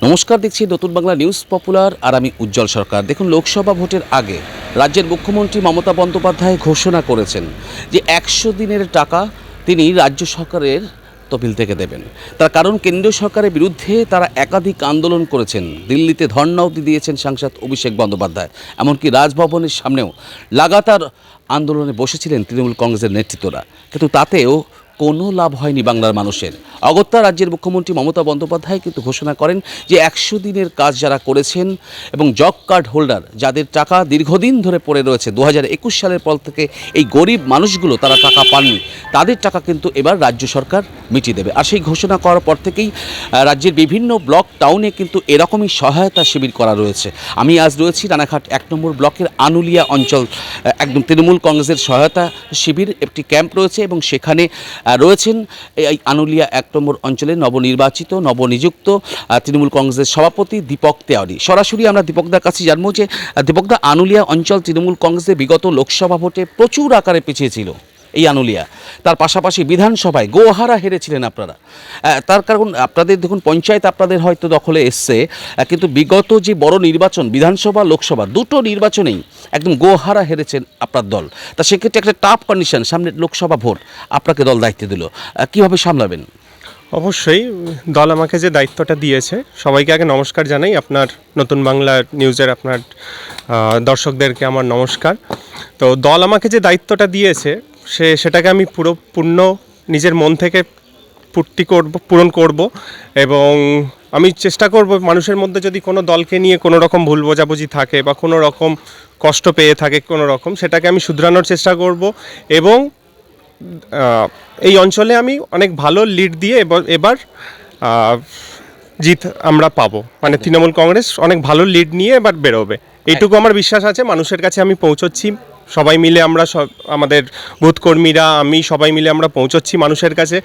নমস্কার, দেখছি নতুন বাংলা নিউজ পপুলার আর আমি উজ্জ্বল সরকার। দেখুন, লোকসভা ভোটের আগে রাজ্যের মুখ্যমন্ত্রী মমতা বন্দ্যোপাধ্যায় ঘোষণা করেছেন যে 100 দিনের টাকা তিনি রাজ্য সরকারের তহবিল থেকে দেবেন। তার কারণ কেন্দ্রীয় সরকারের বিরুদ্ধে তারা একাধিক আন্দোলন করেছেন, দিল্লিতে ধর্ণা অবধি দিয়েছেন সাংসদ অভিষেক বন্দ্যোপাধ্যায়, এমনকি রাজভবনের সামনেও লাগাতার আন্দোলনে বসেছিলেন তৃণমূল কংগ্রেসের নেতৃত্বরা, কিন্তু তাতেও কোনো লাভ হয়নি বাংলার মানুষের। অগত্যা রাজ্যের মুখ্যমন্ত্রী মমতা বন্দ্যোপাধ্যায় কিন্তু ঘোষণা করেন যে 100 দিনের কাজ যারা করেছেন এবং জব কার্ড হোল্ডার যাদের টাকা দীর্ঘদিন ধরে পড়ে রয়েছে, 2021 সালের পর থেকে এই গরিব মানুষগুলো তারা টাকা পাননি, তাদের টাকা কিন্তু এবার রাজ্য সরকার মিটিয়ে দেবে। আর সেই ঘোষণা করার পর থেকেই রাজ্যের বিভিন্ন ব্লক টাউনে কিন্তু এরকমই সহায়তা শিবির করা রয়েছে। আমি আজ রয়েছি রানাঘাট 1 নম্বর ব্লকের আনুলিয়া অঞ্চল, একদম তৃণমূল কংগ্রেসের সহায়তা শিবির একটি ক্যাম্প রয়েছে এবং সেখানে রয়েছেন এই আনুলিয়া 1 নম্বর অঞ্চলের নবনির্বাচিত নবনিযুক্ত তৃণমূল কংগ্রেসের সভাপতি দীপক তেওয়ারি। সরাসরি আমরা দীপকদার কাছে জানবো যে দীপকদা, আনুলিয়া অঞ্চল তৃণমূল কংগ্রেসের বিগত লোকসভা ভোটে প্রচুর আকারে পিছিয়েছিল এই আনুলিয়া, তার পাশাপাশি বিধানসভায় গোহারা হেরেছিলেন আপনারা। তার কারণ আপনাদের দেখুন, পঞ্চায়েত আপনাদের হয়তো দখলে এসছে, কিন্তু বিগত যে বড় নির্বাচন বিধানসভা লোকসভা দুটো নির্বাচনেই একদম গোহারা হেরেছেন আপনার দল। তা সেক্ষেত্রে একটা টাফ কন্ডিশন, সামনে লোকসভা ভোট, আপনাকে দল দায়িত্ব দিল, কীভাবে সামলাবেন? অবশ্যই দল আমাকে যে দায়িত্বটা দিয়েছে, সবাইকে আগে নমস্কার জানাই। আপনার নতুন বাংলা নিউজের আপনার দর্শকদেরকে আমার নমস্কার। তো দল আমাকে যে দায়িত্বটা দিয়েছে সেটাকে আমি পূর্ণ নিজের মন থেকে পূরণ করব এবং আমি চেষ্টা করব মানুষের মধ্যে যদি কোনো দলকে নিয়ে কোনো রকম ভুল বোঝাবুঝি থাকে বা কোনো রকম কষ্ট পেয়ে থাকে কোনো রকম, সেটাকে আমি শুধরানোর চেষ্টা করব এবং এই অঞ্চলে আমি অনেক ভালো লিড দিয়ে এবার জিত আমরা পাবো, মানে তৃণমূল কংগ্রেস অনেক ভালো লিড নিয়ে এবার বেরোবে, এইটুকু আমার বিশ্বাস আছে। মানুষের কাছে আমি পৌঁছচ্ছি, সবাই মিলে আমরা আমাদের বুথ কর্মীরা আমি সবাই মিলে আমরা পৌঁছচ্ছি মানুষের কাছে,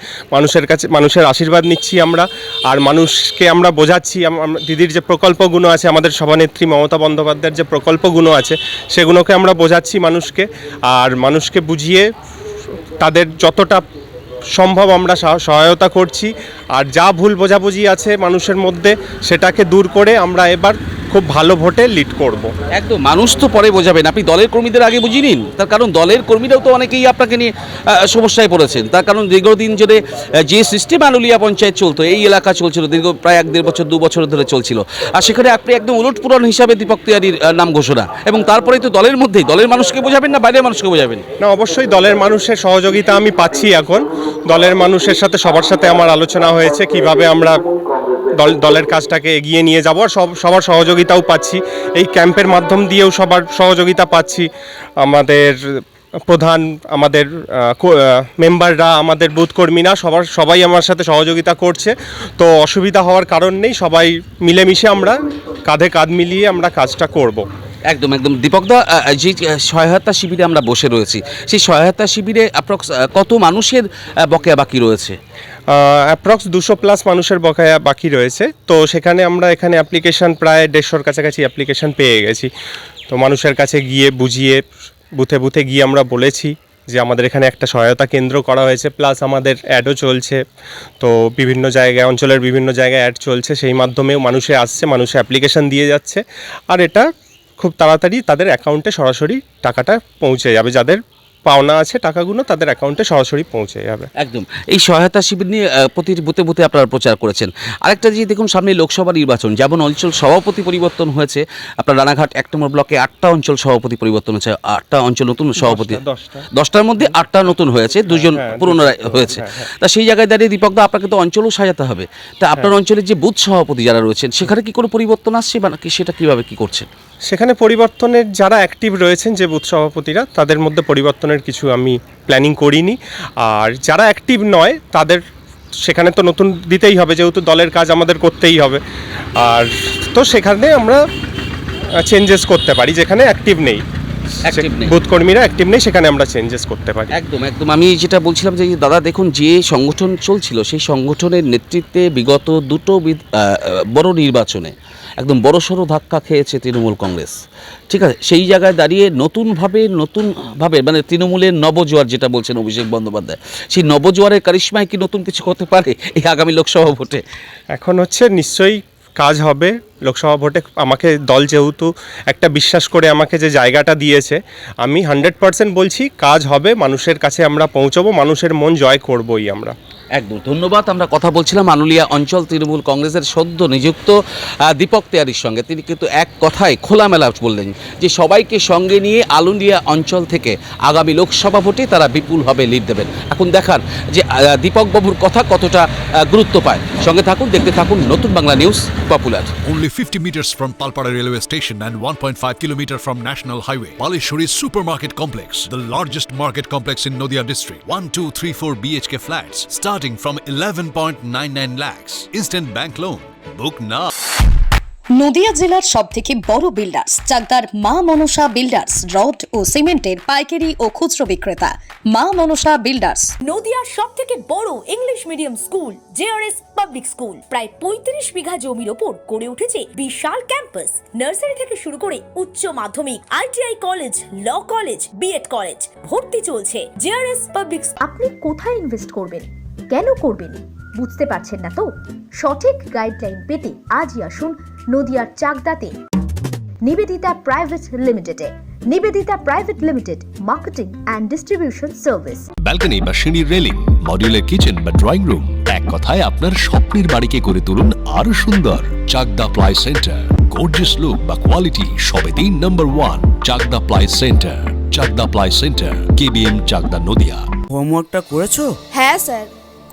মানুষের আশীর্বাদ নিচ্ছি আমরা, আর মানুষকে আমরা বোঝাচ্ছি দিদির যে প্রকল্পগুলো আছে, আমাদের সভানেত্রী মমতা বন্দ্যোপাধ্যায়ের যে প্রকল্পগুলো আছে সেগুলোকে আমরা বোঝাচ্ছি মানুষকে, আর মানুষকে বুঝিয়ে তাদের যতটা সম্ভব আমরা সহায়তা করছি। আর যা ভুল বোঝাবুঝি আছে মানুষের মধ্যে সেটাকে দূর করে আমরা এবার খুব ভালো ভোটে লিড করব। একদম, মানুষ তো পরে বোঝাবেন, আপনি দলের কর্মীদের আগে বুঝিয়ে নিন। তার কারণ দলের কর্মীরাও তো অনেকেই আপনাকে নিয়ে সমস্যায় পড়েছেন। তার কারণ দীর্ঘদিন ধরে যে সিস্টেম আনুলিয়া পঞ্চায়েত চলতো, এই এলাকা চলছিল দীর্ঘ প্রায় 1-1.5 বছর 2 বছর ধরে চলছিল, আর সেখানে আপনি একদম উলটপুরন হিসাবে দীপক তেওয়ারির নাম ঘোষণা, এবং তারপরেই তো দলের মধ্যেই দলের মানুষকে বোঝাবেন না বাইরের মানুষকে বোঝাবেন? না, অবশ্যই দলের মানুষের সহযোগিতা আমি পাচ্ছি এখন। দলের মানুষের সাথে সবার সাথে আমার আলোচনা হয়েছে কিভাবে আমরা দলের কাজটাকে এগিয়ে নিয়ে যাব, আর সবার সহযোগিতাও পাচ্ছি। এই ক্যাম্পের মাধ্যম দিয়েও সবার সহযোগিতা পাচ্ছি। আমাদের প্রধান, আমাদের মেম্বাররা, আমাদের বুথ কর্মীরা সবাই আমার সাথে সহযোগিতা করছে, তো অসুবিধা হওয়ার কারণ নেই। সবাই মিলেমিশে আমরা কাঁধে কাঁধ মিলিয়ে আমরা কাজটা করব। একদম একদম। দীপকদা, যে সহায়তা শিবিরে আমরা বসে রয়েছি, সেই সহায়তা শিবিরে অ্যাপ্রক্স কত মানুষের বকেয়া বাকি রয়েছে? অ্যাপ্রক্স 200+ মানুষের বকেয়া বাকি রয়েছে। তো সেখানে আমরা এখানে অ্যাপ্লিকেশান প্রায় 150-র কাছাকাছি অ্যাপ্লিকেশান পেয়ে গেছি। তো মানুষের কাছে গিয়ে বুঝিয়ে বুথে বুথে গিয়ে আমরা বলেছি যে আমাদের এখানে একটা সহায়তা কেন্দ্র করা হয়েছে, প্লাস আমাদের অ্যাডও চলছে। তো বিভিন্ন জায়গায়, অঞ্চলের বিভিন্ন জায়গায় অ্যাড চলছে, সেই মাধ্যমেও মানুষে আসছে, মানুষে অ্যাপ্লিকেশান দিয়ে যাচ্ছে, আর এটা খুব তাড়াতাড়ি তাদের অ্যাকাউন্টে সরাসরি টাকাটা পৌঁছে যাবে। যাদের পাওনা আছে টাকাগুলো তাদের অ্যাকাউন্টে সরাসরি পৌঁছে যাবে। একদম। এই সহায়তা শিবির নিয়ে প্রতিটি বুথে বুথে আপনারা প্রচার করেছেন। আরেকটা যে দেখুন, সামনে লোকসভা নির্বাচন, যেমন অঞ্চল সভাপতি পরিবর্তন হয়েছে, আপনার রানাঘাট 1 নম্বর ব্লকে 8টা অঞ্চল সভাপতি পরিবর্তন হয়েছে, 8টা অঞ্চল নতুন সভাপতি, 10টার মধ্যে 8টা নতুন হয়েছে, 2জন পুরনো হয়েছে। তা সেই জায়গায় দাঁড়িয়ে দীপকদা, আপনাকে তো অঞ্চলও সাজাতে হবে। তা আপনার অঞ্চলের যে বুথ সভাপতি যারা রয়েছেন, সেখানে কি কোনো পরিবর্তন আসছে বা নাকি সেটা কীভাবে কী করছেন? সেখানে পরিবর্তনের যারা অ্যাক্টিভ রয়েছেন, যে বুথ সভাপতিরা, তাদের মধ্যে পরিবর্তনের কিছু আমি প্ল্যানিং করিনি। আর যারা অ্যাক্টিভ নয় তাদের সেখানে তো নতুন দিতেই হবে, যেহেতু দলের কাজ আমাদের করতেই হবে। আর তো সেখানে আমরা চেঞ্জেস করতে পারি, যেখানে অ্যাক্টিভ নেই, বুথ কর্মীরা অ্যাক্টিভ নেই, সেখানে আমরা চেঞ্জেস করতে পারি। একদম একদম। আমি যেটা বলছিলাম যে দাদা, দেখুন, যে সংগঠন চলছিল সেই সংগঠনের নেতৃত্বে বিগত দুটো বড় নির্বাচনে একদম বড়সড় ধাক্কা খেয়েছে তৃণমূল কংগ্রেস, ঠিক আছে? সেই জায়গায় দাঁড়িয়ে নতুনভাবে মানে তৃণমূলের নবজোয়ার যেটা বলছেন অভিষেক বন্দ্যোপাধ্যায়, সেই নবজোয়ারের কারিশমায় কি নতুন কিছু হতে পারে এই আগামী লোকসভা ভোটে? এখন হচ্ছে নিশ্চয়ই কাজ হবে। লোকসভা ভোটে আমাকে দল যেহেতু একটা বিশ্বাস করে আমাকে যে জায়গাটা দিয়েছে, আমি 100% বলছি কাজ হবে, মানুষের কাছে আমরা পৌঁছবো, মানুষের মন জয় করবই আমরা। একদম ধন্যবাদ। আমরা কথা বলছিলাম আনুলিয়া অঞ্চল তৃণমূল কংগ্রেসের সদ্য নিযুক্ত দীপক তেয়ারির সঙ্গে। তিনি কিন্তু এক কথায় খোলামেলা বললেন যে সবাইকে সঙ্গে নিয়ে আনুলিয়া অঞ্চল থেকে আগামী লোকসভা ভোটে তারা বিপুলভাবে লিড দেবেন। এখন দেখার যে দীপক বাবুর কথা কতটা গুরুত্ব পায়। সঙ্গে থাকুন, দেখতে থাকুন নতুন Bangla news popular. Only 50 meters from Palpara railway station and 1.5 kilometer from National Highway. Palishuri Supermarket Complex, the largest market complex in Noida district. 1, 2, 3, 4 BHK flats starting from 11.99 lakhs. Instant bank loan. Book now. Nadia জেলার সবথেকে বড় builders চাকদার মা Manasa builders, rod ও সিমেন্টের পাইকারি ও খুচরো বিক্রেতা মা Manasa builders. নদিয়ার সবথেকে বড় English medium school JRS public school, প্রায় 35 বিঘা জমির ওপর গড়ে উঠেছে বিশাল ক্যাম্পাস। নার্সারি থেকে শুরু করে উচ্চ মাধ্যমিক, ITI college, law college, BEd college, ভর্তি চলছে। JRS public. আপনি কোথায় ইনভেস্ট করবেন, কেন করবেন বুঝতে পারছেন না তো? সঠিক গাইডলাইন পেতে আজই আসুন নদিয়ার চাকদাতে নিবেদিতা প্রাইভেট লিমিটেডে। Nivedita private limited, marketing and distribution service. Balcony বা সিঁড়ির রেলিং, মডিউলার কিচেন বা ড্রয়িং রুম, এক কথায় আপনার স্বপ্নের বাড়িকে করে তুলুন আরো সুন্দর। Chakdah ply centre, gorgeous look বা কোয়ালিটি সবেতেই number 1। Chakdah ply centre, Chakdah ply centre, KBM Chakdah Nadia. হোমওয়ার্কটা করেছো? হ্যাঁ স্যার।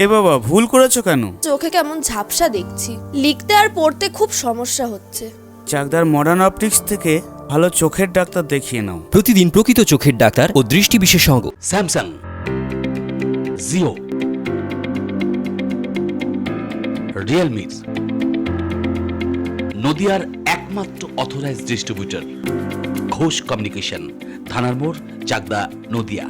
এ বাবা, ভুল করেছো কেন? চোখে কেমন ঝাপসা দেখছি, লিখতে আর পড়তে খুব সমস্যা হচ্ছে। চাকদার মডার্ন অপটিক্স থেকে ভালো চোখের ডাক্তার দেখিয়ে নাও। প্রতিদিন প্রকৃত চোখের ডাক্তার ও দৃষ্টি বিশেষজ্ঞ। স্যামসাং, জিও, রিয়েলমি, নদিয়ার একমাত্র অথরাইজড ডিস্ট্রিবিউটর ঘোষ কমিউনিকেশন, থানার মোড়, চাকদা, নদিয়া।